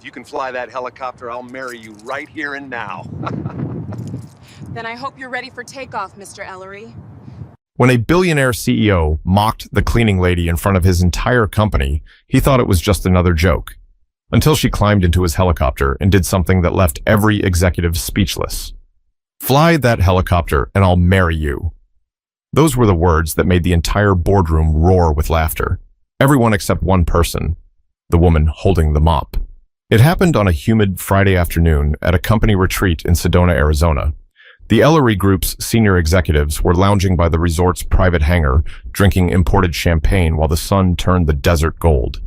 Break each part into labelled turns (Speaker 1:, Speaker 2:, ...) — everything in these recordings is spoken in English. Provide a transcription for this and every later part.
Speaker 1: If you can fly that helicopter, I'll marry you right here and now.
Speaker 2: Then I hope you're ready for takeoff, Mr. Ellery.
Speaker 3: When a billionaire CEO mocked the cleaning lady in front of his entire company, he thought it was just another joke. Until she climbed into his helicopter and did something that left every executive speechless. "Fly that helicopter and I'll marry you." Those were the words that made the entire boardroom roar with laughter. Everyone except one person, the woman holding the mop. It happened on a humid Friday afternoon at a company retreat in Sedona, Arizona. The Ellery Group's senior executives were lounging by the resort's private hangar, drinking imported champagne while the sun turned the desert gold.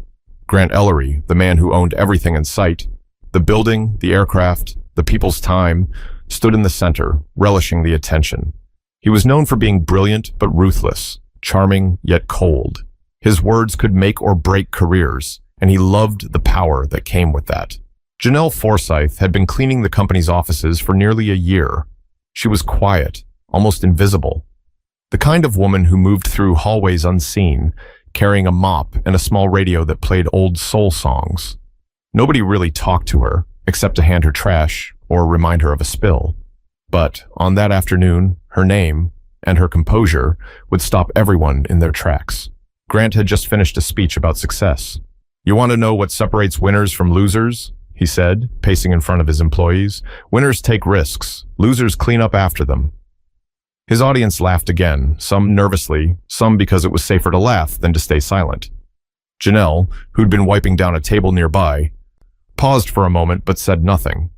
Speaker 3: Grant Ellery, the man who owned everything in sight, the building, the aircraft, the people's time, stood in the center, relishing the attention. He was known for being brilliant but ruthless, charming yet cold. His words could make or break careers, and he loved the power that came with that. Janelle Forsyth had been cleaning the company's offices for nearly a year. She was quiet, almost invisible. The kind of woman who moved through hallways unseen, carrying a mop and a small radio that played old soul songs. Nobody really talked to her, except to hand her trash or remind her of a spill. But on that afternoon, her name and her composure would stop everyone in their tracks. Grant had just finished a speech about success. "You want to know what separates winners from losers?" he said, pacing in front of his employees. "Winners take risks. Losers clean up after them." His audience laughed again, some nervously, some because it was safer to laugh than to stay silent. Janelle, who'd been wiping down a table nearby, paused for a moment but said nothing.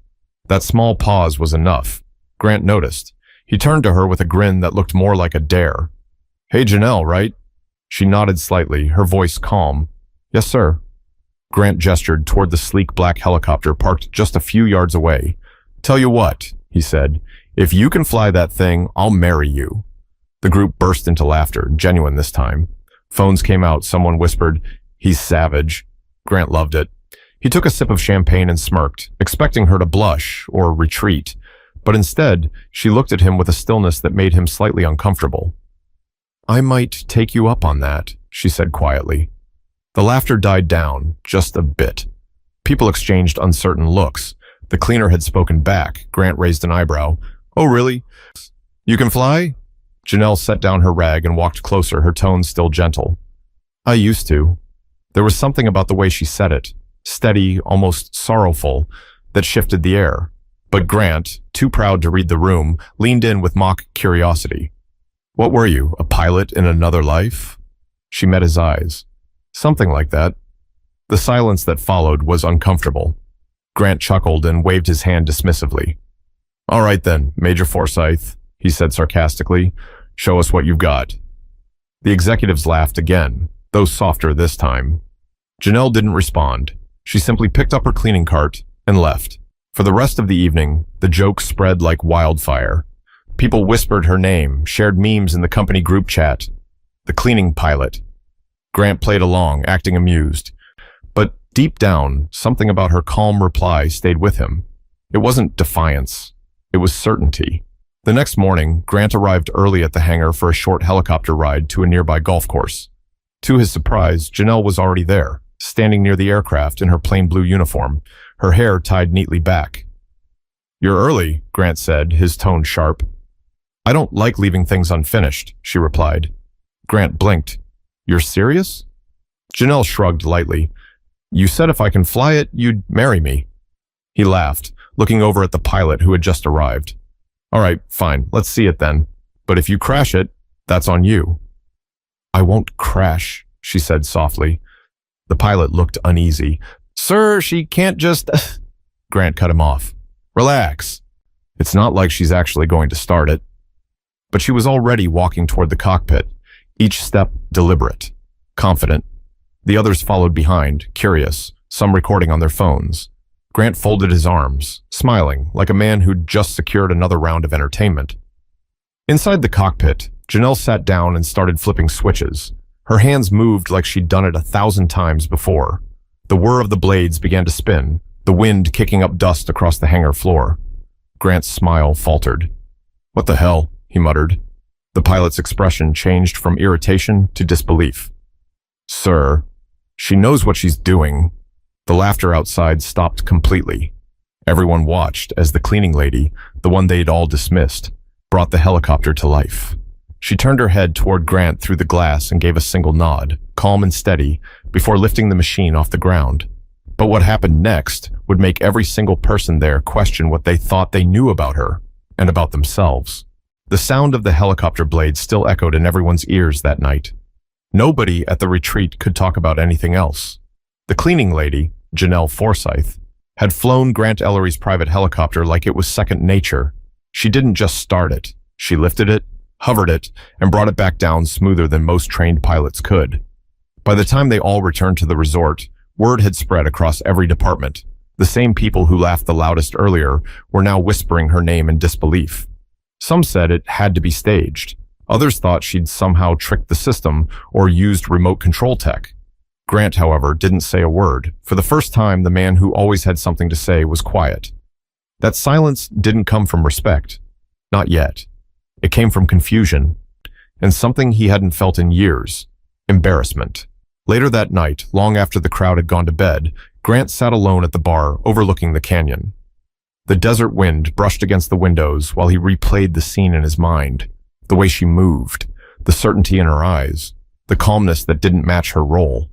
Speaker 3: That small pause was enough. Grant noticed. He turned to her with a grin that looked more like a dare. "Hey, Janelle, right?" She nodded slightly, her voice calm. "Yes, sir." Grant gestured toward the sleek black helicopter parked just a few yards away. "Tell you what," he said, "if you can fly that thing, I'll marry you." The group burst into laughter, genuine this time. Phones came out, someone whispered, "He's savage." Grant loved it. He took a sip of champagne and smirked, expecting her to blush or retreat, but instead, she looked at him with a stillness that made him slightly uncomfortable. "I might take you up on that," she said quietly. The laughter died down, just a bit. People exchanged uncertain looks. The cleaner had spoken back. Grant raised an eyebrow. "Oh, really? You can fly?" Janelle set down her rag and walked closer, her tone still gentle. "I used to." There was something about the way she said it, steady, almost sorrowful, that shifted the air. But Grant, too proud to read the room, leaned in with mock curiosity. "What were you, a pilot in another life?" She met his eyes. "Something like that." The silence that followed was uncomfortable. Grant chuckled and waved his hand dismissively. "All right then, Major Forsyth," he said sarcastically. "Show us what you've got." The executives laughed again, though softer this time. Janelle didn't respond. She simply picked up her cleaning cart and left. For the rest of the evening, the joke spread like wildfire. People whispered her name, shared memes in the company group chat. The cleaning pilot. Grant played along, acting amused. But deep down, something about her calm reply stayed with him. It wasn't defiance. It was certainty. The next morning, Grant arrived early at the hangar for a short helicopter ride to a nearby golf course. To his surprise, Janelle was already there, standing near the aircraft in her plain blue uniform, her hair tied neatly back. "You're early," Grant said, his tone sharp. "I don't like leaving things unfinished," she replied. Grant blinked. "You're serious?" Janelle shrugged lightly. "You said if I can fly it, you'd marry me." He laughed, looking over at the pilot who had just arrived. "All right, fine, let's see it then. But if you crash it, that's on you." "I won't crash," she said softly. The pilot looked uneasy. "Sir, she can't just..." Grant cut him off. "Relax. It's not like she's actually going to start it." But she was already walking toward the cockpit, each step deliberate, confident. The others followed behind, curious, some recording on their phones. Grant folded his arms, smiling, like a man who'd just secured another round of entertainment. Inside the cockpit, Janelle sat down and started flipping switches. Her hands moved like she'd done it 1,000 times before. The whir of the blades began to spin, the wind kicking up dust across the hangar floor. Grant's smile faltered. "What the hell?" he muttered. The pilot's expression changed from irritation to disbelief. "Sir, she knows what she's doing." The laughter outside stopped completely. Everyone watched as the cleaning lady, the one they'd all dismissed, brought the helicopter to life. She turned her head toward Grant through the glass and gave a single nod, calm and steady, before lifting the machine off the ground. But what happened next would make every single person there question what they thought they knew about her and about themselves. The sound of the helicopter blades still echoed in everyone's ears that night. Nobody at the retreat could talk about anything else. The cleaning lady, Janelle Forsyth, had flown Grant Ellery's private helicopter like it was second nature. She didn't just start it. She lifted it, hovered it, and brought it back down smoother than most trained pilots could. By the time they all returned to the resort, word had spread across every department. The same people who laughed the loudest earlier were now whispering her name in disbelief. Some said it had to be staged. Others thought she'd somehow tricked the system or used remote control tech. Grant, however, didn't say a word. For the first time, the man who always had something to say was quiet. That silence didn't come from respect. Not yet. It came from confusion, and something he hadn't felt in years: embarrassment. Later that night, long after the crowd had gone to bed, Grant sat alone at the bar overlooking the canyon. The desert wind brushed against the windows while he replayed the scene in his mind. The way she moved, the certainty in her eyes, the calmness that didn't match her role.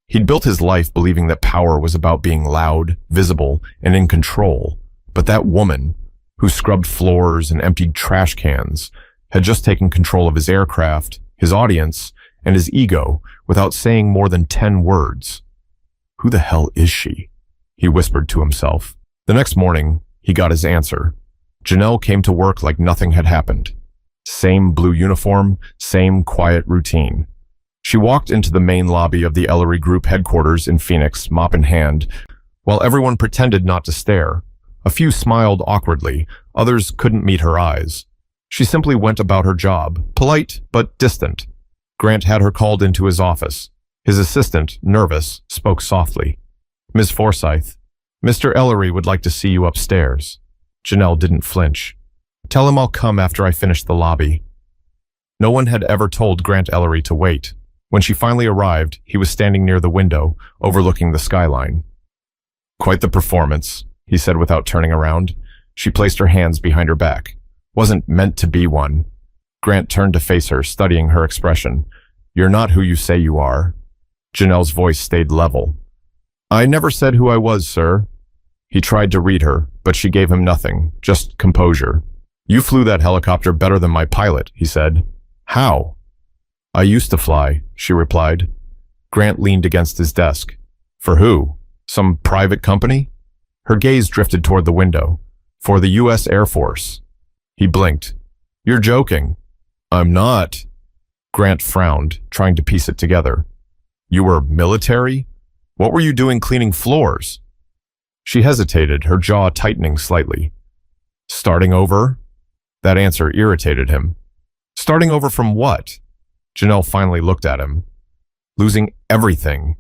Speaker 3: He'd built his life believing that power was about being loud, visible, and in control. But that woman, who scrubbed floors and emptied trash cans, had just taken control of his aircraft, his audience, and his ego without saying more than 10 words. Who the hell is she? He whispered to himself. The next morning, he got his answer. Janelle came to work like nothing had happened. Same blue uniform, same quiet routine. She walked into the main lobby of the Ellery Group headquarters in Phoenix, mop in hand, while everyone pretended not to stare. A few smiled awkwardly, others couldn't meet her eyes. She simply went about her job, polite but distant. Grant had her called into his office. His assistant, nervous, spoke softly. "Ms. Forsyth, Mr. Ellery would like to see you upstairs." Janelle didn't flinch. "Tell him I'll come after I finish the lobby." No one had ever told Grant Ellery to wait. When she finally arrived, he was standing near the window, overlooking the skyline. "Quite the performance," he said without turning around. She placed her hands behind her back. "Wasn't meant to be one." Grant turned to face her, studying her expression. "You're not who you say you are." Janelle's voice stayed level. "I never said who I was, sir." He tried to read her, but she gave him nothing, just composure. "You flew that helicopter better than my pilot," he said. "How?" "I used to fly," she replied. Grant leaned against his desk. "For who? Some private company?" Her gaze drifted toward the window. "For the U.S. Air Force." He blinked. "You're joking." "I'm not." Grant frowned, trying to piece it together. "You were military? What were you doing cleaning floors?" She hesitated, her jaw tightening slightly. "Starting over?" That answer irritated him. "Starting over from what?" Janelle finally looked at him. "Losing everything."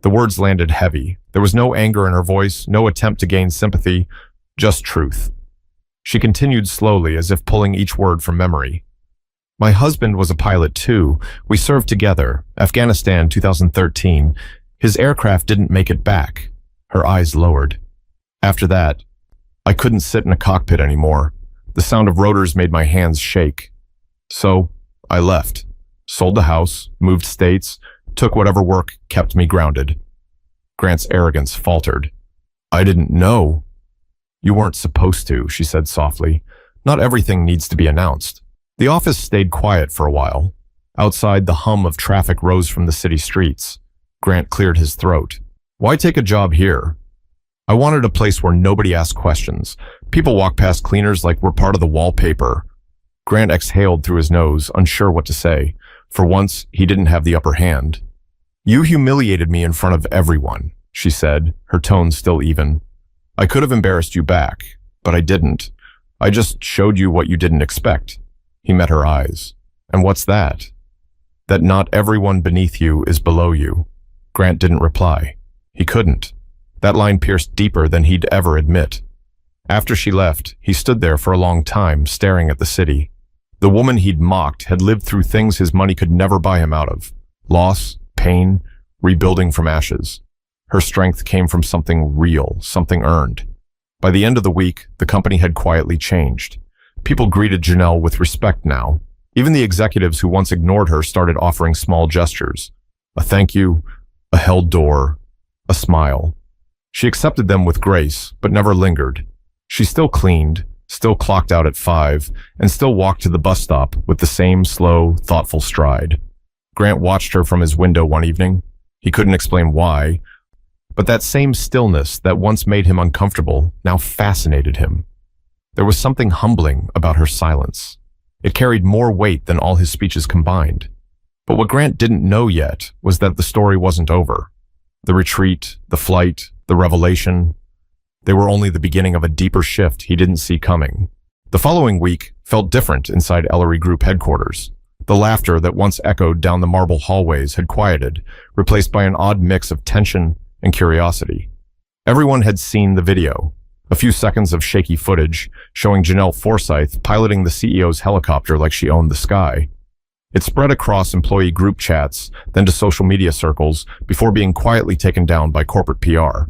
Speaker 3: The words landed heavy. There was no anger in her voice, no attempt to gain sympathy, just truth. She continued slowly, as if pulling each word from memory. "My husband was a pilot too. We served together. Afghanistan, 2013. His aircraft didn't make it back." Her eyes lowered. "After that, I couldn't sit in a cockpit anymore. The sound of rotors made my hands shake. So, I left. Sold the house, moved states, took whatever work kept me grounded." Grant's arrogance faltered. "I didn't know." "You weren't supposed to," she said softly. "Not everything needs to be announced." The office stayed quiet for a while. Outside, the hum of traffic rose from the city streets. Grant cleared his throat. "Why take a job here?" "I wanted a place where nobody asked questions. People walk past cleaners like we're part of the wallpaper." Grant exhaled through his nose, unsure what to say. For once, he didn't have the upper hand. "You humiliated me in front of everyone," she said, her tone still even. "I could have embarrassed you back, but I didn't. I just showed you what you didn't expect." He met her eyes. "And what's that?" "That not everyone beneath you is below you." Grant didn't reply. He couldn't. That line pierced deeper than he'd ever admit. After she left, he stood there for a long time, staring at the city. The woman he'd mocked had lived through things his money could never buy him out of. Loss, pain, rebuilding from ashes. Her strength came from something real, something earned. By the end of the week, the company had quietly changed. People greeted Janelle with respect now. Even the executives who once ignored her started offering small gestures. A thank you, a held door, a smile. She accepted them with grace, but never lingered. She still cleaned, still clocked out at 5, and still walked to the bus stop with the same slow, thoughtful stride. Grant watched her from his window one evening. He couldn't explain why, but that same stillness that once made him uncomfortable now fascinated him. There was something humbling about her silence. It carried more weight than all his speeches combined. But what Grant didn't know yet was that the story wasn't over. The retreat, the flight, the revelation, they were only the beginning of a deeper shift he didn't see coming. The following week felt different inside Ellery Group headquarters. The laughter that once echoed down the marble hallways had quieted, replaced by an odd mix of tension and curiosity. Everyone had seen the video, a few seconds of shaky footage showing Janelle Forsyth piloting the CEO's helicopter like she owned the sky. It spread across employee group chats, then to social media circles, before being quietly taken down by corporate PR.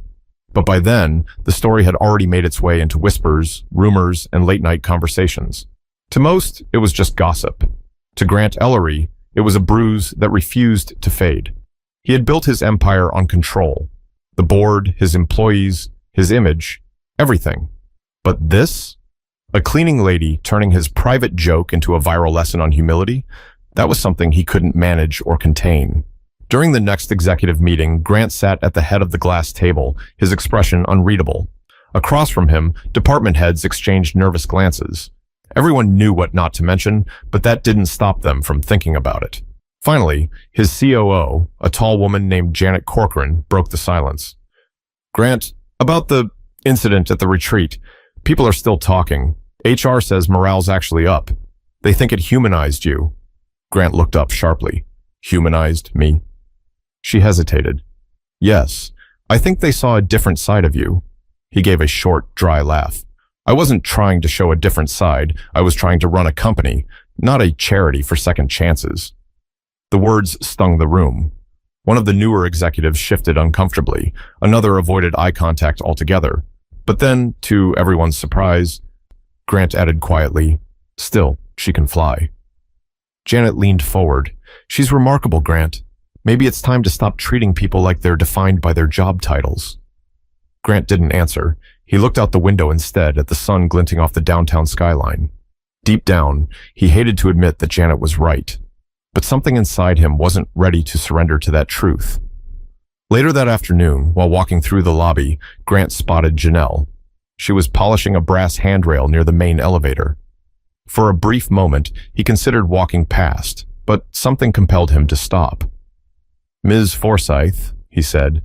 Speaker 3: But by then, the story had already made its way into whispers, rumors, and late-night conversations. To most, it was just gossip. To Grant Ellery, it was a bruise that refused to fade. He had built his empire on control. The board, his employees, his image, everything. But this? A cleaning lady turning his private joke into a viral lesson on humility? That was something he couldn't manage or contain. During the next executive meeting, Grant sat at the head of the glass table, his expression unreadable. Across from him, department heads exchanged nervous glances. Everyone knew what not to mention, but that didn't stop them from thinking about it. Finally, his COO, a tall woman named Janet Corcoran, broke the silence. Grant, about the incident at the retreat, people are still talking. HR says morale's actually up. They think it humanized you. Grant looked up sharply. Humanized me? She hesitated. Yes, I think they saw a different side of you. He gave a short, dry laugh. I wasn't trying to show a different side. I was trying to run a company, not a charity for second chances. The words stung the room. One of the newer executives shifted uncomfortably. Another avoided eye contact altogether. But then, to everyone's surprise, Grant added quietly, "Still, she can fly." Janet leaned forward. "She's remarkable, Grant. Maybe it's time to stop treating people like they're defined by their job titles." Grant didn't answer. He looked out the window instead at the sun glinting off the downtown skyline. Deep down, he hated to admit that Janet was right. But something inside him wasn't ready to surrender to that truth. Later that afternoon, while walking through the lobby, Grant spotted Janelle. She was polishing a brass handrail near the main elevator. For a brief moment, he considered walking past, but something compelled him to stop. "Ms. Forsyth," he said.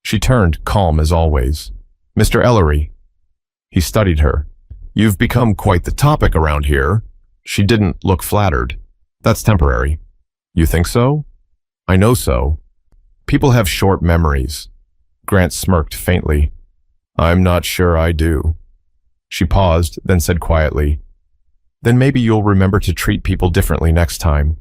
Speaker 3: She turned, calm as always. "Mr. Ellery." He studied her. "You've become quite the topic around here." She didn't look flattered. "That's temporary." "You think so?" "I know so. People have short memories." Grant smirked faintly. "I'm not sure I do." She paused, then said quietly, "Then maybe you'll remember to treat people differently next time."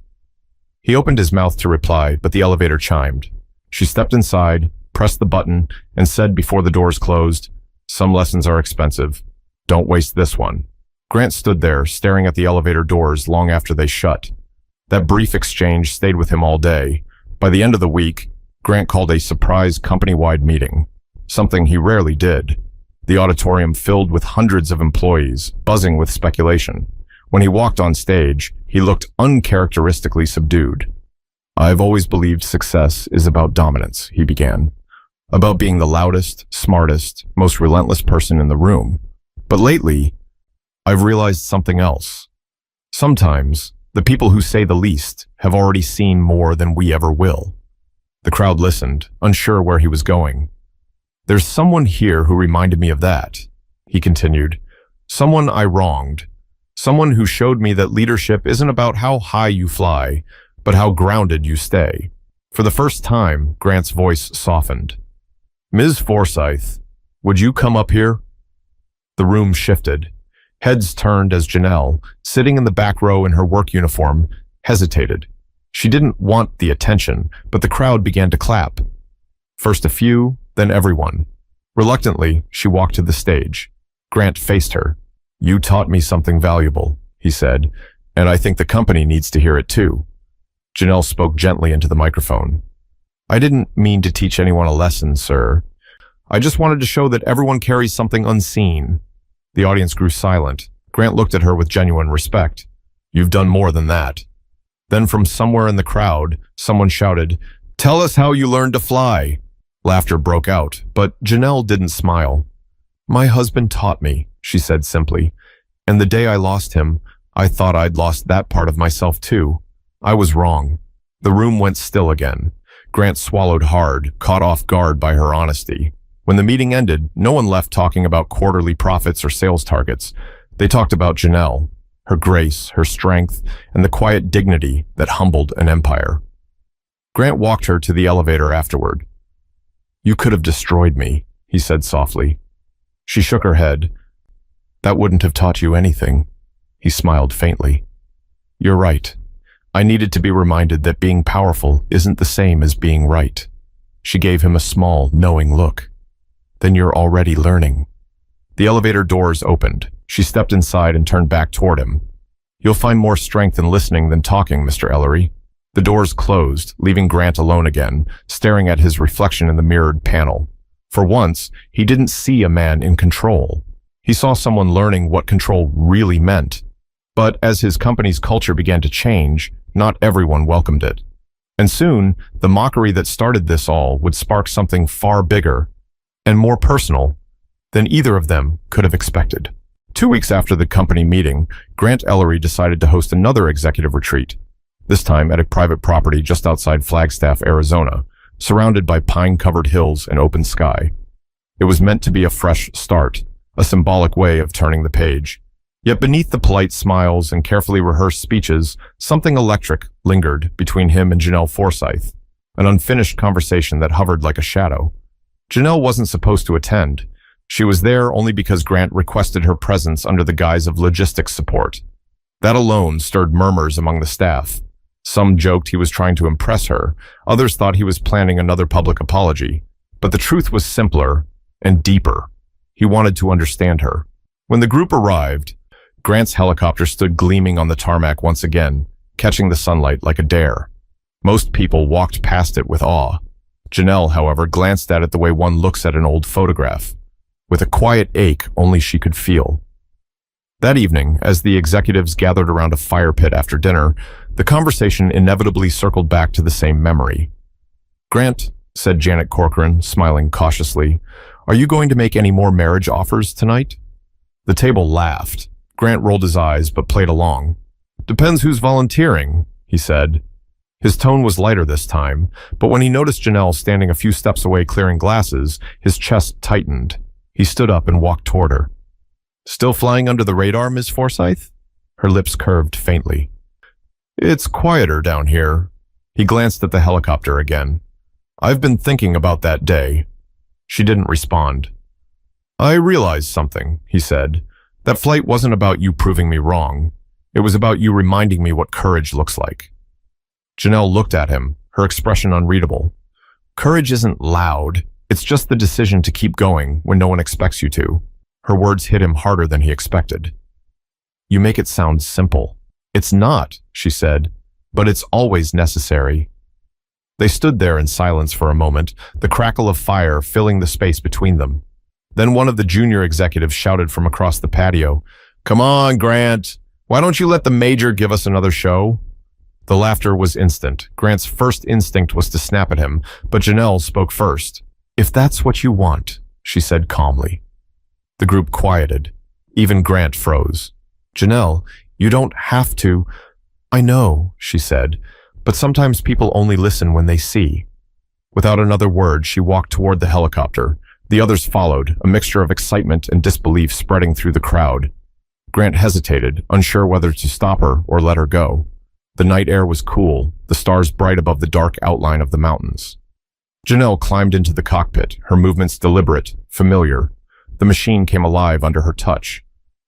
Speaker 3: He opened his mouth to reply, but the elevator chimed. She stepped inside, pressed the button, and said before the doors closed, "Some lessons are expensive. Don't waste this one." Grant stood there, staring at the elevator doors long after they shut. That brief exchange stayed with him all day. By the end of the week, Grant called a surprise company-wide meeting, something he rarely did. The auditorium filled with hundreds of employees, buzzing with speculation. When he walked on stage, he looked uncharacteristically subdued. "I've always believed success is about dominance," he began. "About being the loudest, smartest, most relentless person in the room. But lately, I've realized something else. Sometimes, the people who say the least have already seen more than we ever will." The crowd listened, unsure where he was going. "There's someone here who reminded me of that," he continued. "Someone I wronged. Someone who showed me that leadership isn't about how high you fly, but how grounded you stay." For the first time, Grant's voice softened. "Ms. Forsyth, would you come up here?" The room shifted. Heads turned as Janelle, sitting in the back row in her work uniform, hesitated. She didn't want the attention, but the crowd began to clap. First a few, then everyone. Reluctantly, she walked to the stage. Grant faced her. "You taught me something valuable," he said, "and I think the company needs to hear it too." Janelle spoke gently into the microphone. "I didn't mean to teach anyone a lesson, sir. I just wanted to show that everyone carries something unseen." The audience grew silent. Grant looked at her with genuine respect. "You've done more than that." Then from somewhere in the crowd, someone shouted, "Tell us how you learned to fly." Laughter broke out, but Janelle didn't smile. "My husband taught me," she said simply, "and the day I lost him, I thought I'd lost that part of myself too. I was wrong." The room went still again. Grant swallowed hard, caught off guard by her honesty. When the meeting ended, no one left talking about quarterly profits or sales targets. They talked about Janelle, her grace, her strength, and the quiet dignity that humbled an empire. Grant walked her to the elevator afterward. "You could have destroyed me," he said softly. She shook her head. "That wouldn't have taught you anything." He smiled faintly. "You're right. I needed to be reminded that being powerful isn't the same as being right." She gave him a small, knowing look. "Then you're already learning." The elevator doors opened. She stepped inside and turned back toward him. "You'll find more strength in listening than talking, Mr. Ellery." The doors closed, leaving Grant alone again, staring at his reflection in the mirrored panel. For once, he didn't see a man in control. He saw someone learning what control really meant. But as his company's culture began to change, not everyone welcomed it. And soon, the mockery that started this all would spark something far bigger and more personal than either of them could have expected. 2 weeks after the company meeting, Grant Ellery decided to host another executive retreat, this time at a private property just outside Flagstaff, Arizona, surrounded by pine-covered hills and open sky. It was meant to be a fresh start, a symbolic way of turning the page. Yet beneath the polite smiles and carefully rehearsed speeches, something electric lingered between him and Janelle Forsyth, an unfinished conversation that hovered like a shadow. Janelle wasn't supposed to attend. She was there only because Grant requested her presence under the guise of logistics support. That alone stirred murmurs among the staff. Some joked he was trying to impress her. Others thought he was planning another public apology. But the truth was simpler and deeper. He wanted to understand her. When the group arrived, Grant's helicopter stood gleaming on the tarmac once again, catching the sunlight like a dare. Most people walked past it with awe. Janelle, however, glanced at it the way one looks at an old photograph, with a quiet ache only she could feel. That evening, as the executives gathered around a fire pit after dinner, the conversation inevitably circled back to the same memory. "Grant," said Janet Corcoran, smiling cautiously, "are you going to make any more marriage offers tonight?" The table laughed. Grant rolled his eyes but played along. "Depends who's volunteering," he said. His tone was lighter this time, but when he noticed Janelle standing a few steps away clearing glasses, his chest tightened. He stood up and walked toward her. "Still flying under the radar, Miss Forsyth?" Her lips curved faintly. "It's quieter down here." He glanced at the helicopter again. "I've been thinking about that day." She didn't respond. "I realized something," he said. "That flight wasn't about you proving me wrong. It was about you reminding me what courage looks like." Janelle looked at him, her expression unreadable. "Courage isn't loud. It's just the decision to keep going when no one expects you to." Her words hit him harder than he expected. "You make it sound simple." "It's not," she said, "but it's always necessary." They stood there in silence for a moment, the crackle of fire filling the space between them. Then one of the junior executives shouted from across the patio, "Come on, Grant. Why don't you let the major give us another show?" The laughter was instant. Grant's first instinct was to snap at him, but Janelle spoke first. "If that's what you want," she said calmly. The group quieted. Even Grant froze. "Janelle, you don't have to." "I know," she said, "but sometimes people only listen when they see." Without another word, she walked toward the helicopter. The others followed, a mixture of excitement and disbelief spreading through the crowd. Grant hesitated, unsure whether to stop her or let her go. The night air was cool, the stars bright above the dark outline of the mountains. Janelle climbed into the cockpit, her movements deliberate, familiar. The machine came alive under her touch.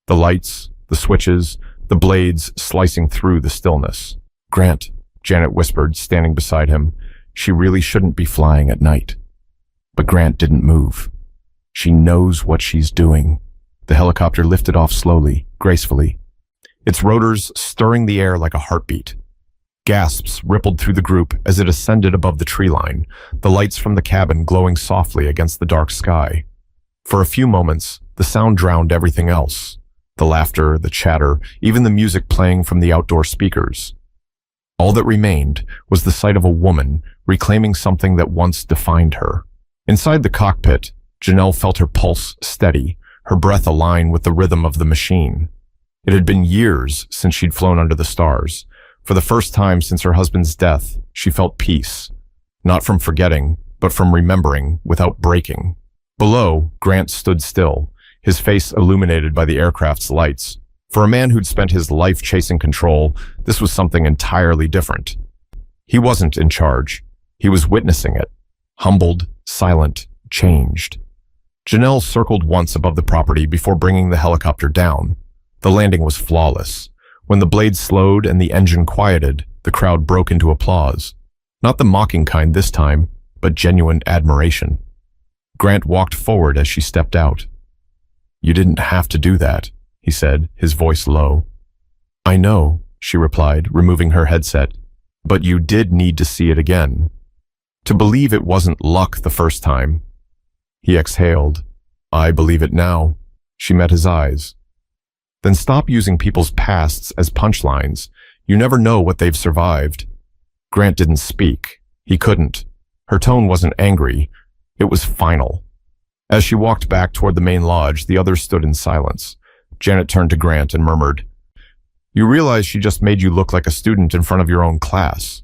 Speaker 3: The lights, the switches, the blades slicing through the stillness. "Grant," Janet whispered, standing beside him, "she really shouldn't be flying at night." But Grant didn't move. She knows what she's doing. The helicopter lifted off slowly, gracefully, its rotors stirring the air like a heartbeat. Gasps rippled through the group as it ascended above the tree line, the lights from the cabin glowing softly against the dark sky. For a few moments, the sound drowned everything else. The laughter, the chatter, even the music playing from the outdoor speakers. All that remained was the sight of a woman reclaiming something that once defined her. Inside the cockpit, Janelle felt her pulse steady, her breath align with the rhythm of the machine. It had been years since she'd flown under the stars. For the first time since her husband's death, she felt peace, not from forgetting, but from remembering without breaking. Below, Grant stood still, his face illuminated by the aircraft's lights. For a man who'd spent his life chasing control, this was something entirely different. He wasn't in charge. He was witnessing it. Humbled, silent, changed. Janelle circled once above the property before bringing the helicopter down. The landing was flawless. When the blade slowed and the engine quieted, the crowd broke into applause. Not the mocking kind this time, but genuine admiration. Grant walked forward as she stepped out. "You didn't have to do that," he said, his voice low. "I know," she replied, removing her headset, "but you did need to see it again. To believe it wasn't luck the first time." He exhaled. "I believe it now." She met his eyes. "Then stop using people's pasts as punchlines. You never know what they've survived." Grant didn't speak. He couldn't. Her tone wasn't angry. It was final. As she walked back toward the main lodge, the others stood in silence. Janet turned to Grant and murmured, "You realize she just made you look like a student in front of your own class."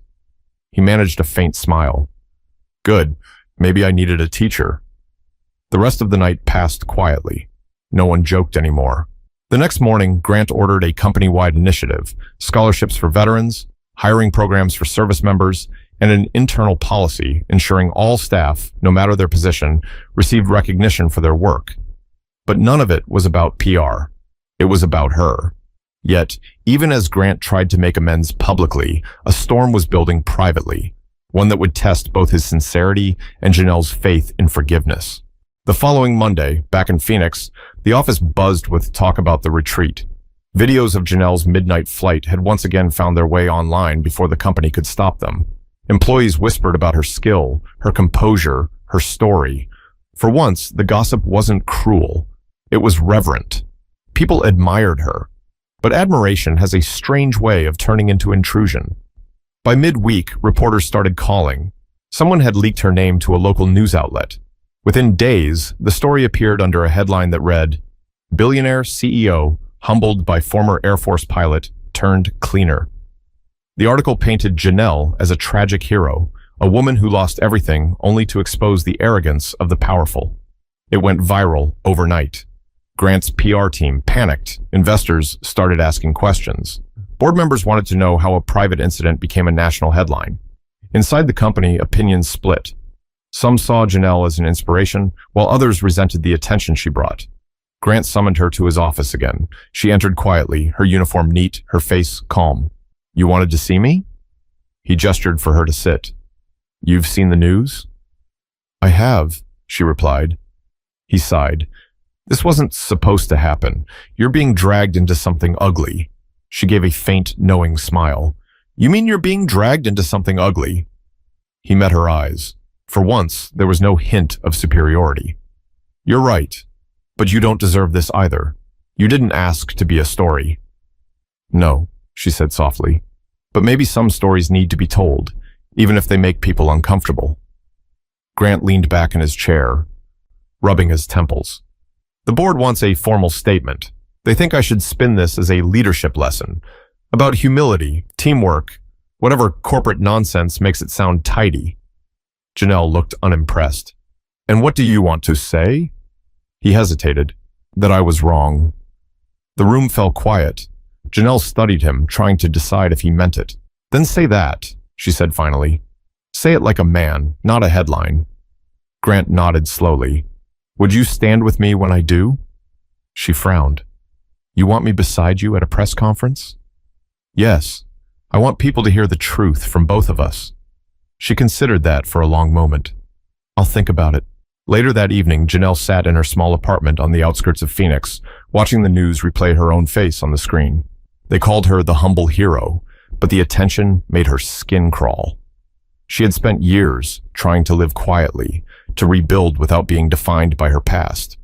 Speaker 3: He managed a faint smile. "Good. Maybe I needed a teacher." The rest of the night passed quietly. No one joked anymore. The next morning, Grant ordered a company-wide initiative, scholarships for veterans, hiring programs for service members, and an internal policy ensuring all staff, no matter their position, received recognition for their work. But none of it was about PR. It was about her. Yet, even as Grant tried to make amends publicly, a storm was building privately, one that would test both his sincerity and Janelle's faith in forgiveness. The following Monday, back in Phoenix, the office buzzed with talk about the retreat. Videos of Janelle's midnight flight had once again found their way online before the company could stop them. Employees whispered about her skill, her composure, her story. For once, the gossip wasn't cruel. It was reverent. People admired her. But admiration has a strange way of turning into intrusion. By midweek, reporters started calling. Someone had leaked her name to a local news outlet. Within days, the story appeared under a headline that read, "Billionaire CEO humbled by former Air Force pilot turned cleaner." The article painted Janelle as a tragic hero, a woman who lost everything only to expose the arrogance of the powerful. It went viral overnight. Grant's PR team panicked. Investors started asking questions. Board members wanted to know how a private incident became a national headline. Inside the company, opinions split. Some saw Janelle as an inspiration, while others resented the attention she brought. Grant summoned her to his office again. She entered quietly, her uniform neat, her face calm. "You wanted to see me?" He gestured for her to sit. "You've seen the news?" "I have," she replied. He sighed. "This wasn't supposed to happen. You're being dragged into something ugly." She gave a faint, knowing smile. "You mean you're being dragged into something ugly?" He met her eyes. For once, there was no hint of superiority. "You're right, but you don't deserve this either. You didn't ask to be a story." "No," she said softly, "but maybe some stories need to be told, even if they make people uncomfortable." Grant leaned back in his chair, rubbing his temples. "The board wants a formal statement. They think I should spin this as a leadership lesson about humility, teamwork, whatever corporate nonsense makes it sound tidy." Janelle looked unimpressed. "And what do you want to say?" He hesitated. "That I was wrong." The room fell quiet. Janelle studied him, trying to decide if he meant it. "Then say that," she said finally. "Say it like a man, not a headline." Grant nodded slowly. "Would you stand with me when I do?" She frowned. "You want me beside you at a press conference?" "Yes. I want people to hear the truth from both of us." She considered that for a long moment. "I'll think about it." Later that evening, Janelle sat in her small apartment on the outskirts of Phoenix, watching the news replay her own face on the screen. They called her the humble hero, but the attention made her skin crawl. She had spent years trying to live quietly, to rebuild without being defined by her past.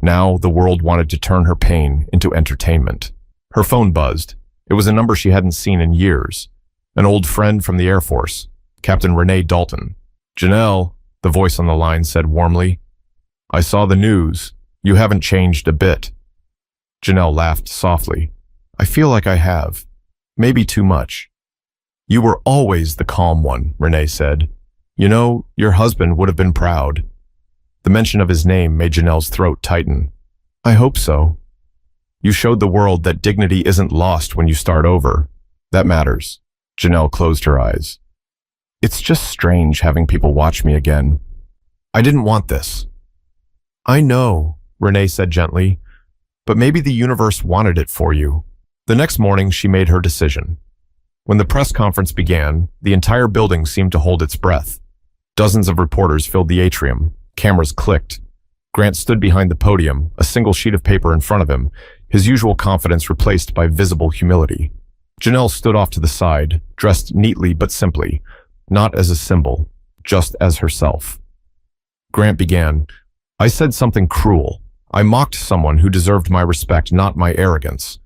Speaker 3: Now, the world wanted to turn her pain into entertainment. Her phone buzzed. It was a number she hadn't seen in years. An old friend from the Air Force, Captain Renee Dalton. "Janelle," the voice on the line said warmly. "I saw the news. You haven't changed a bit." Janelle laughed softly. "I feel like I have. Maybe too much." "You were always the calm one," Renee said. "You know, your husband would have been proud." The mention of his name made Janelle's throat tighten. "I hope so. You showed the world that dignity isn't lost when you start over. That matters." Janelle closed her eyes. "It's just strange having people watch me again. I didn't want this." "I know," Renee said gently, "but maybe the universe wanted it for you." The next morning, she made her decision. When the press conference began, the entire building seemed to hold its breath. Dozens of reporters filled the atrium. Cameras clicked. Grant stood behind the podium, a single sheet of paper in front of him, his usual confidence replaced by visible humility. Janelle stood off to the side, dressed neatly but simply, not as a symbol, just as herself. Grant began, "I said something cruel. I mocked someone who deserved my respect, not my arrogance.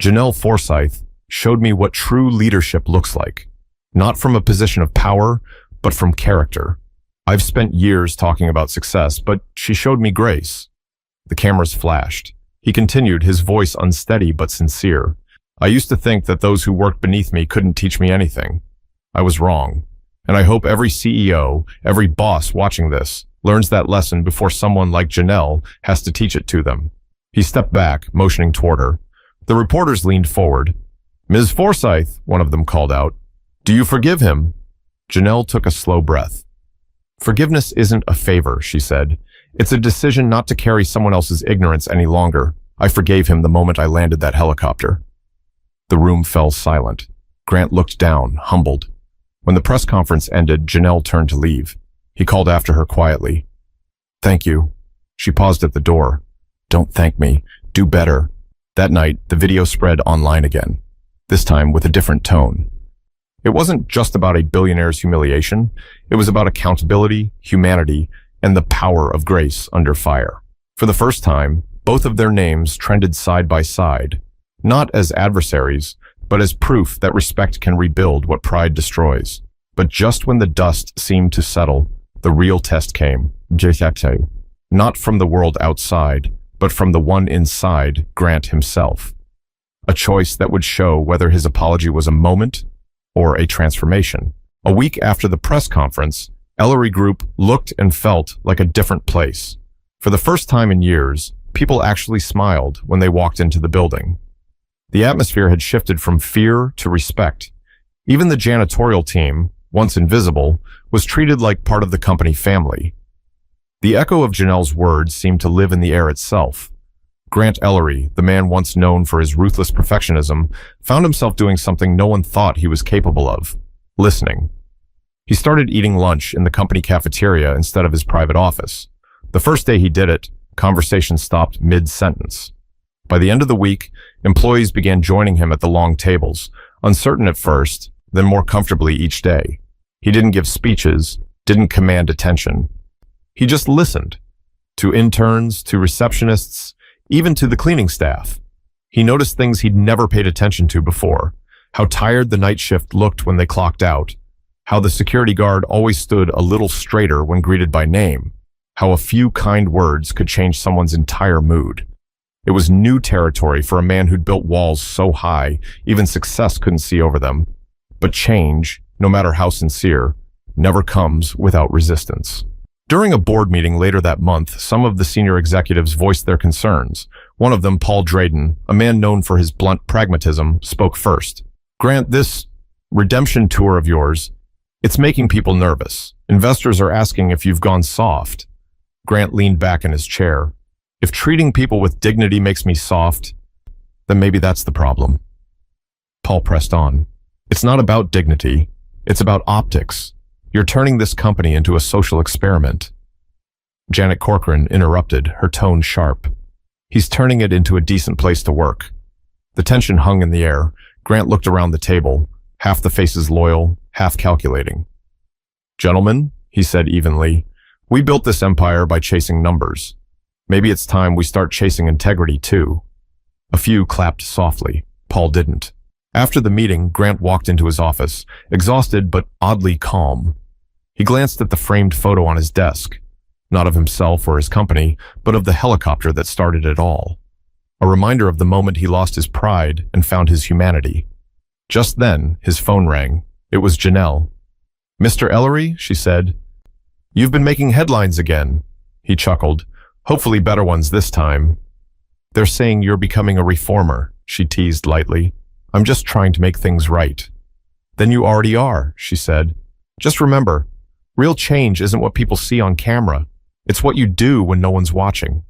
Speaker 3: Janelle Forsyth showed me what true leadership looks like, not from a position of power, but from character. I've spent years talking about success, but she showed me grace." The cameras flashed. He continued, his voice unsteady but sincere. "I used to think that those who worked beneath me couldn't teach me anything. I was wrong. And I hope every CEO, every boss watching this, learns that lesson before someone like Janelle has to teach it to them." He stepped back, motioning toward her. The reporters leaned forward. "Ms. Forsyth," one of them called out, "do you forgive him?" Janelle took a slow breath. "Forgiveness isn't a favor," she said. "It's a decision not to carry someone else's ignorance any longer. I forgave him the moment I landed that helicopter." The room fell silent. Grant looked down, humbled. When the press conference ended, Janelle turned to leave. He called after her quietly. "Thank you." She paused at the door. "Don't thank me. Do better." That night, the video spread online again, this time with a different tone. It wasn't just about a billionaire's humiliation. It was about accountability, humanity, and the power of grace under fire. For the first time, both of their names trended side by side, not as adversaries, but as proof that respect can rebuild what pride destroys. But just when the dust seemed to settle, the real test came. Not from the world outside, but from the one inside, Grant himself. A choice that would show whether his apology was a moment or a transformation. A week after the press conference, Ellery Group looked and felt like a different place. For the first time in years, people actually smiled when they walked into the building. The atmosphere had shifted from fear to respect. Even the janitorial team, once invisible, was treated like part of the company family. The echo of Janelle's words seemed to live in the air itself. Grant Ellery, the man once known for his ruthless perfectionism, found himself doing something no one thought he was capable of: listening. He started eating lunch in the company cafeteria instead of his private office. The first day he did it, conversation stopped mid-sentence. By the end of the week, employees began joining him at the long tables, uncertain at first, then more comfortably each day. He didn't give speeches, didn't command attention. He just listened. To interns, to receptionists, even to the cleaning staff. He noticed things he'd never paid attention to before: how tired the night shift looked when they clocked out, how the security guard always stood a little straighter when greeted by name, how a few kind words could change someone's entire mood. It was new territory for a man who'd built walls so high, even success couldn't see over them. But change, no matter how sincere, never comes without resistance. During a board meeting later that month, some of the senior executives voiced their concerns. One of them, Paul Drayden, a man known for his blunt pragmatism, spoke first. "Grant, this redemption tour of yours, it's making people nervous. Investors are asking if you've gone soft." Grant leaned back in his chair. "If treating people with dignity makes me soft, then maybe that's the problem." Paul pressed on. "It's not about dignity. It's about optics. You're turning this company into a social experiment." Janet Corcoran interrupted, her tone sharp. He's turning it into a decent place to work. The tension hung in the air. Grant looked around the table, half the faces loyal, half calculating. Gentlemen, he said evenly, we built this empire by chasing numbers. Maybe it's time we start chasing integrity too. A few clapped softly. Paul didn't. After the meeting, Grant walked into his office, exhausted but oddly calm. He glanced at the framed photo on his desk, not of himself or his company, but of the helicopter that started it all. A reminder of the moment he lost his pride and found his humanity. Just then, his phone rang. It was Janelle. Mr. Ellery, she said. You've been making headlines again. He chuckled. Hopefully better ones this time. They're saying you're becoming a reformer, she teased lightly. I'm just trying to make things right. Then you already are, she said. Just remember, real change isn't what people see on camera. It's what you do when no one's watching.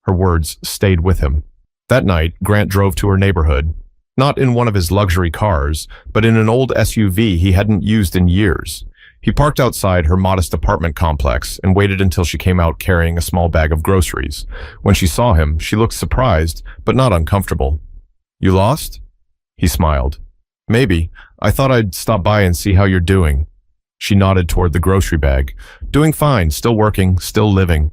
Speaker 3: Her words stayed with him. That night, Grant drove to her neighborhood, not in one of his luxury cars, but in an old SUV he hadn't used in years. He parked outside her modest apartment complex and waited until she came out carrying a small bag of groceries. When she saw him, she looked surprised, but not uncomfortable. You lost? He smiled. Maybe. I thought I'd stop by and see how you're doing. She nodded toward the grocery bag. Doing fine, still working, still living.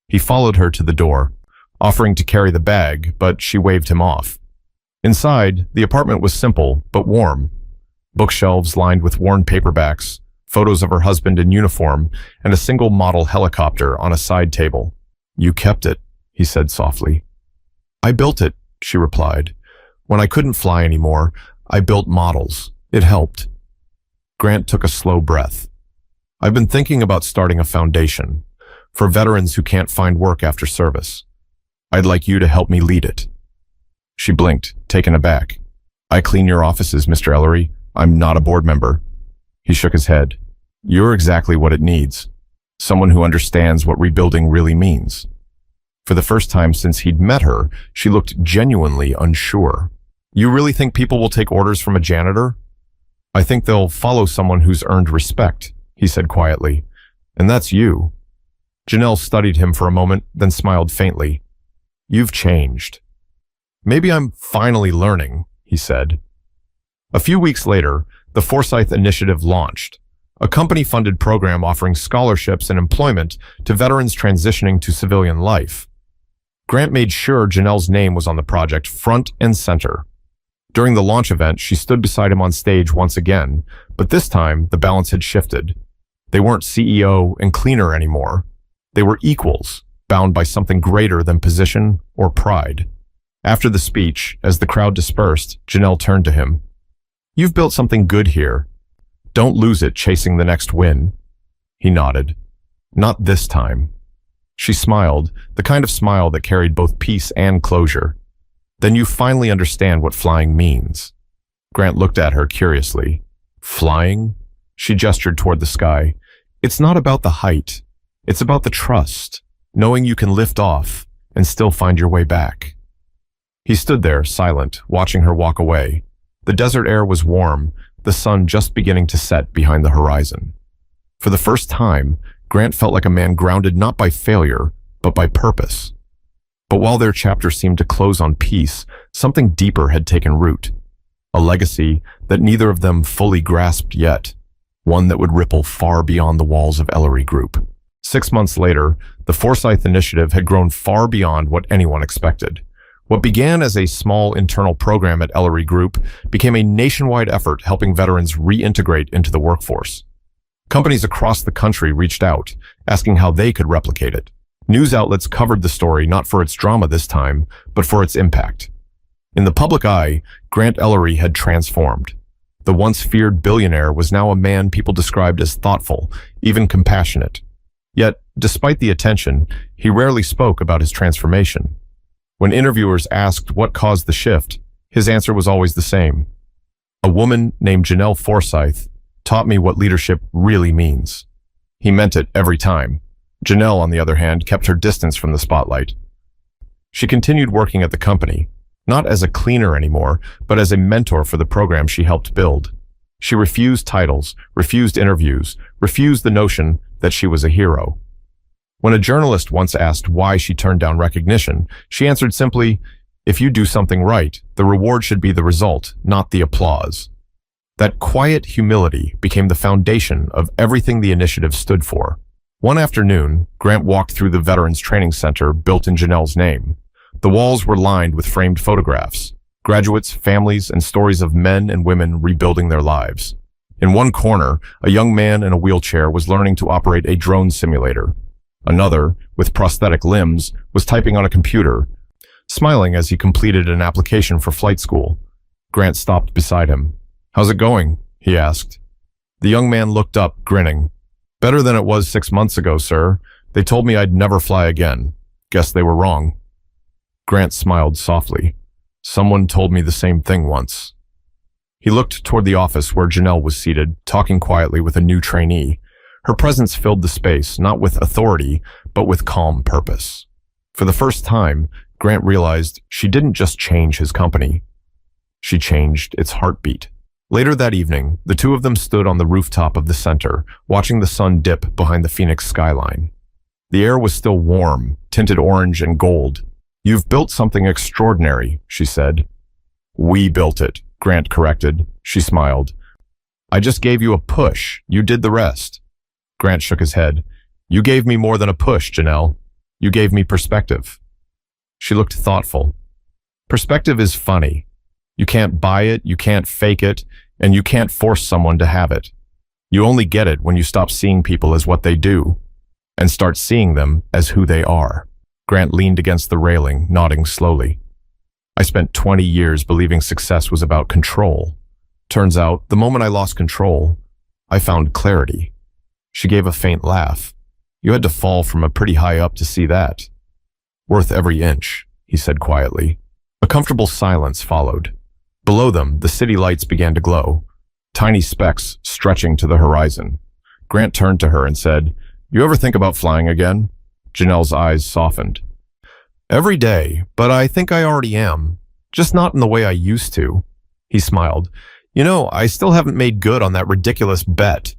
Speaker 3: He followed her to the door, offering to carry the bag, but she waved him off. Inside, the apartment was simple, but warm. Bookshelves lined with worn paperbacks, photos of her husband in uniform, and a single model helicopter on a side table. You kept it, he said softly. I built it, she replied. When I couldn't fly anymore, I built models. It helped. Grant took a slow breath. I've been thinking about starting a foundation for veterans who can't find work after service. I'd like you to help me lead it. She blinked, taken aback. I clean your offices, Mr. Ellery. I'm not a board member. He shook his head. You're exactly what it needs. Someone who understands what rebuilding really means. For the first time since he'd met her, she looked genuinely unsure. You really think people will take orders from a janitor? I think they'll follow someone who's earned respect, he said quietly. And that's you. Janelle studied him for a moment, then smiled faintly. You've changed. Maybe I'm finally learning, he said. A few weeks later, the Forsyth Initiative launched, a company-funded program offering scholarships and employment to veterans transitioning to civilian life. Grant made sure Janelle's name was on the project front and center. During the launch event, she stood beside him on stage once again, but this time the balance had shifted. They weren't CEO and cleaner anymore. They were equals, bound by something greater than position or pride. After the speech, as the crowd dispersed, Janelle turned to him. You've built something good here. Don't lose it chasing the next win. He nodded. Not this time. She smiled, the kind of smile that carried both peace and closure. Then you finally understand what flying means. Grant looked at her curiously. Flying? She gestured toward the sky. It's not about the height. It's about the trust, knowing you can lift off and still find your way back. He stood there, silent, watching her walk away. The desert air was warm, the sun just beginning to set behind the horizon. For the first time, Grant felt like a man grounded not by failure, but by purpose. But while their chapter seemed to close on peace, something deeper had taken root. A legacy that neither of them fully grasped yet, one that would ripple far beyond the walls of Ellery Group. 6 months later, the Forsyth Initiative had grown far beyond what anyone expected. What began as a small internal program at Ellery Group became a nationwide effort helping veterans reintegrate into the workforce. Companies across the country reached out, asking how they could replicate it. News outlets covered the story not for its drama this time, but for its impact. In the public eye, Grant Ellery had transformed. The once feared billionaire was now a man people described as thoughtful, even compassionate. Yet, despite the attention, he rarely spoke about his transformation. When interviewers asked what caused the shift, his answer was always the same. A woman named Janelle Forsyth taught me what leadership really means. He meant it every time. Janelle, on the other hand, kept her distance from the spotlight. She continued working at the company, not as a cleaner anymore, but as a mentor for the program she helped build. She refused titles, refused interviews, refused the notion that she was a hero. When a journalist once asked why she turned down recognition, she answered simply, "If you do something right, the reward should be the result, not the applause." That quiet humility became the foundation of everything the initiative stood for. One afternoon, Grant walked through the Veterans Training Center built in Janelle's name. The walls were lined with framed photographs, graduates, families, and stories of men and women rebuilding their lives. In one corner, a young man in a wheelchair was learning to operate a drone simulator. Another, with prosthetic limbs, was typing on a computer, smiling as he completed an application for flight school. Grant stopped beside him. "How's it going?" he asked. The young man looked up, grinning. "Better than it was 6 months ago, sir. They told me I'd never fly again. Guess they were wrong." Grant smiled softly. "Someone told me the same thing once." He looked toward the office where Janelle was seated, talking quietly with a new trainee. Her presence filled the space, not with authority, but with calm purpose. For the first time, Grant realized she didn't just change his company. She changed its heartbeat. Later that evening, the two of them stood on the rooftop of the center, watching the sun dip behind the Phoenix skyline. The air was still warm, tinted orange and gold. "You've built something extraordinary," she said. "We built it," Grant corrected. She smiled. "I just gave you a push. You did the rest." Grant shook his head. "You gave me more than a push, Janelle. You gave me perspective." She looked thoughtful. "Perspective is funny. You can't buy it, you can't fake it, and you can't force someone to have it. You only get it when you stop seeing people as what they do and start seeing them as who they are." Grant leaned against the railing, nodding slowly. "I spent 20 years believing success was about control. Turns out, the moment I lost control, I found clarity." She gave a faint laugh. "You had to fall from a pretty high up to see that." "Worth every inch," he said quietly. A comfortable silence followed. Below them, the city lights began to glow, tiny specks stretching to the horizon. Grant turned to her and said, "You ever think about flying again?" Janelle's eyes softened. "Every day, but I think I already am. Just not in the way I used to." He smiled. "You know, I still haven't made good on that ridiculous bet."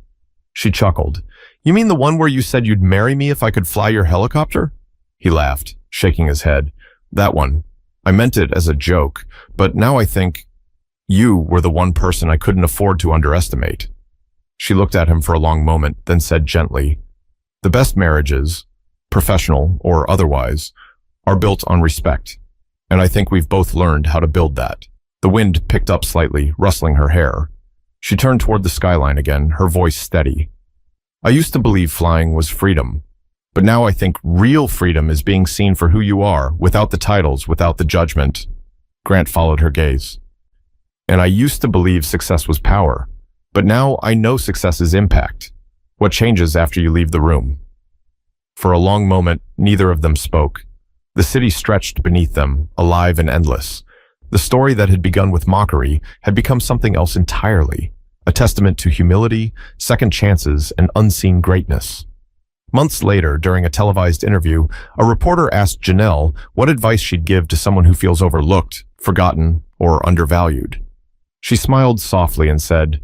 Speaker 3: She chuckled. "You mean the one where you said you'd marry me if I could fly your helicopter?" He laughed, shaking his head. "That one. I meant it as a joke, but now I think you were the one person I couldn't afford to underestimate." She looked at him for a long moment, then said gently, "The best marriages, professional or otherwise, are built on respect, and I think we've both learned how to build that." The wind picked up slightly, rustling her hair. She turned toward the skyline again, her voice steady. "I used to believe flying was freedom, but now I think real freedom is being seen for who you are, without the titles, without the judgment." Grant followed her gaze. "And I used to believe success was power, but now I know success is impact. What changes after you leave the room?" For a long moment, neither of them spoke. The city stretched beneath them, alive and endless. The story that had begun with mockery had become something else entirely, a testament to humility, second chances, and unseen greatness. Months later, during a televised interview, a reporter asked Janelle what advice she'd give to someone who feels overlooked, forgotten, or undervalued. She smiled softly and said,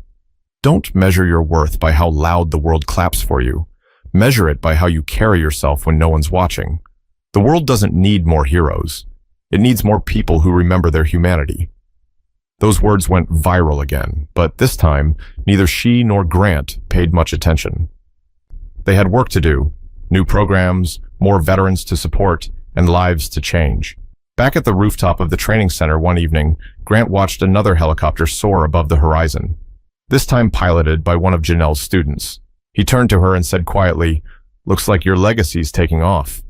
Speaker 3: "Don't measure your worth by how loud the world claps for you. Measure it by how you carry yourself when no one's watching. The world doesn't need more heroes. It needs more people who remember their humanity." Those words went viral again, but this time, neither she nor Grant paid much attention. They had work to do, new programs, more veterans to support, and lives to change. Back at the rooftop of the training center one evening, Grant watched another helicopter soar above the horizon, this time piloted by one of Janelle's students. He turned to her and said quietly, "Looks like your legacy's taking off."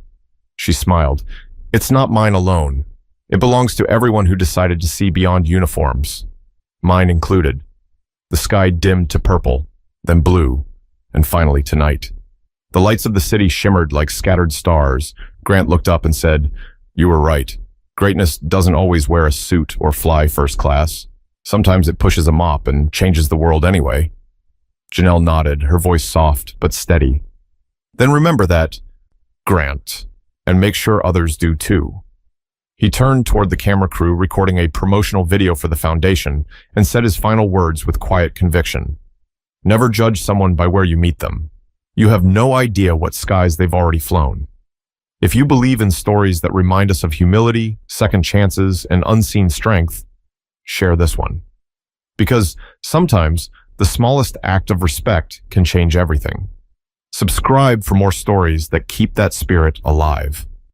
Speaker 3: She smiled. "It's not mine alone. It belongs to everyone who decided to see beyond uniforms, mine included." The sky dimmed to purple, then blue, and finally to night. The lights of the city shimmered like scattered stars. Grant looked up and said, "You were right. Greatness doesn't always wear a suit or fly first class. Sometimes it pushes a mop and changes the world anyway." Janelle nodded, her voice soft but steady. "Then remember that, Grant, and make sure others do too." He turned toward the camera crew recording a promotional video for the foundation and said his final words with quiet conviction. "Never judge someone by where you meet them. You have no idea what skies they've already flown. If you believe in stories that remind us of humility, second chances, and unseen strength, share this one. Because sometimes the smallest act of respect can change everything. Subscribe for more stories that keep that spirit alive.